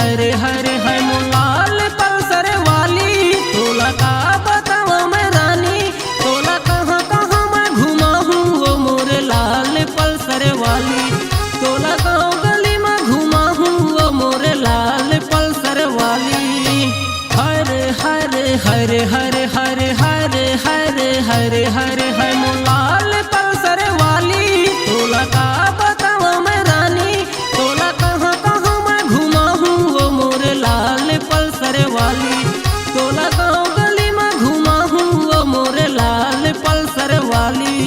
हरे हरे है मुलाल पल्सर वाली। तोला का बतावा मैं रानी, तोला कहाँ कहाँ मैं घुमा हूँ वो मोरे लाल पल्सर वाली। तोला गाँव गली में घुमा हूँ वो मोरे लाल पल्सर वाली। हरे हरे हरे हरे हरे हरे हरे हरे हरे है मुलाल पल्सर वाली। तोला का बतावा मैं रानी, तोला कहाँ कहाँ मैं घुमा हूँ वो मोरे लाल पल्सर वाली। तोला गाँव गली में घुमा हूँ वो मोरे लाल पल्सर वाली।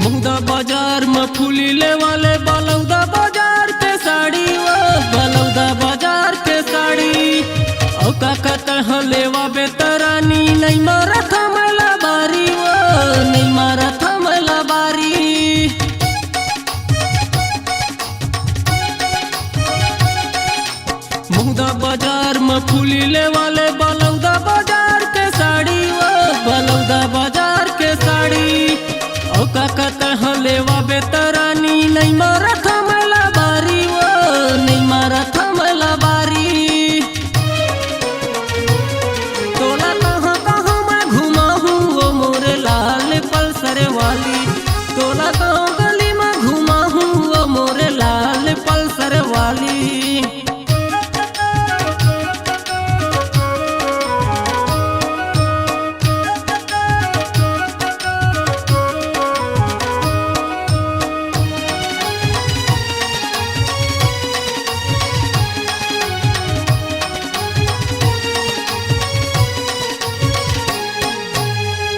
मुंगदा बाजार में फूली ले वाले बलौदा बाजार पे साड़ी, वो बलौदा बाजार पे साड़ी। औ का कतह लेवा बेतरानी, नहीं मारा था मला बारी, वो नहीं मारा था मला बारी। मुंगदा बाजार में फूली ले वाले बलौदा बाजार के साड़ी, वो बलौदा बाजार के साड़ी। औ का कतह लेवा बेतरानी, नहीं मारा था मला बारी, वो नहीं मारा था मला बारी। तोला कहाँ कहाँ मैं घुमा हूँ वो मोरे लाल पल्सर वाली। तोला गाँव गली में घुमा हूँ वो मोरे लाल पल्सर वाली।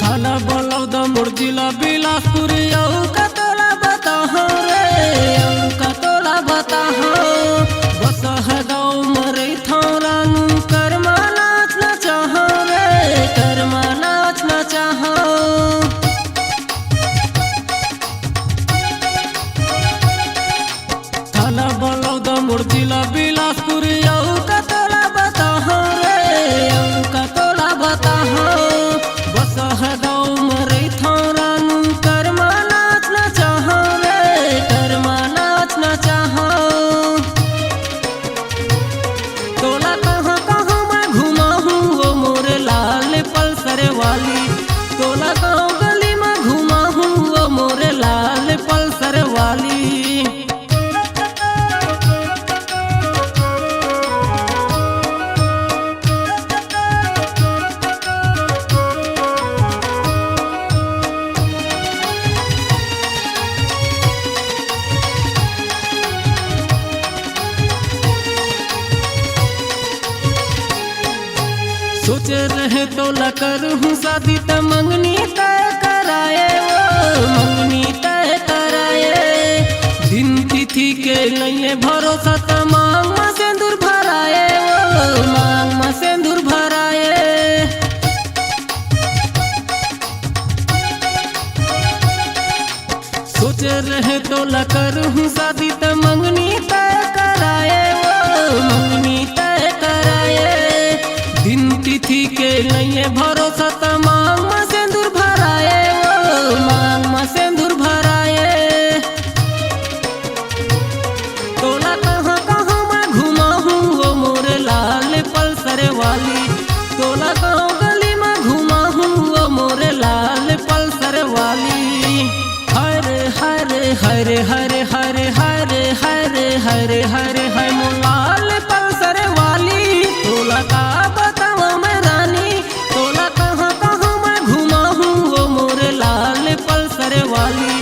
थाना बलौदा मुर्जिला बिलासपुर, यऊ का तोला बता रे, यऊ का तोला बता। बस है गाँव मरे थारानू, कर्मा नाचना चाह रे, कर्मा नाचना चाह। थाना बलौदा मुर्जिला बिलासपुर, यऊ का तोला बता रे, यऊ का तोला बता। बस है गाँव मरे थारानू, कर्मा नाचना चाह रे, कर्मा नाचना चाह। तोला कहाँ कहाँ मैं घुमा हूँ वो मोरे लाल पल्सर वाली। तोला गाँव गली में घुमा हूँ वो मोरे लाल पल्सर वाली। सोचे रहे तो ला करूँ शादी त मंगनी तय कराए, वो मंगनी तय कराए। दिन तिथि के लिए भरोसा त मांग में सिंदूर भराए, वो मांग में सिंदूर भराए। सोचे रहे तो ला करूँ शादी त मंगनी तय कराए, वो मंगनी तय कराए। दिन तिथि के लिए भरोसा त मांग में सिंदूर भराए, वो मांग में सिंदूर भराए। तोला कहाँ कहाँ मैं घुमा हूँ वो मोरे लाल पल्सर वाली। तोला गाँव गली में घुमा हूँ वो मोरे लाल पल्सर वाली। हरे हरे हरे हरे हरे हरे हरे हरे हरे है मुलाल पल्सर वाली। तोला का बतावा मैं रानी, तोला कहाँ कहाँ मैं घुमा हूँ वो मोरे लाल पल्सर वाली।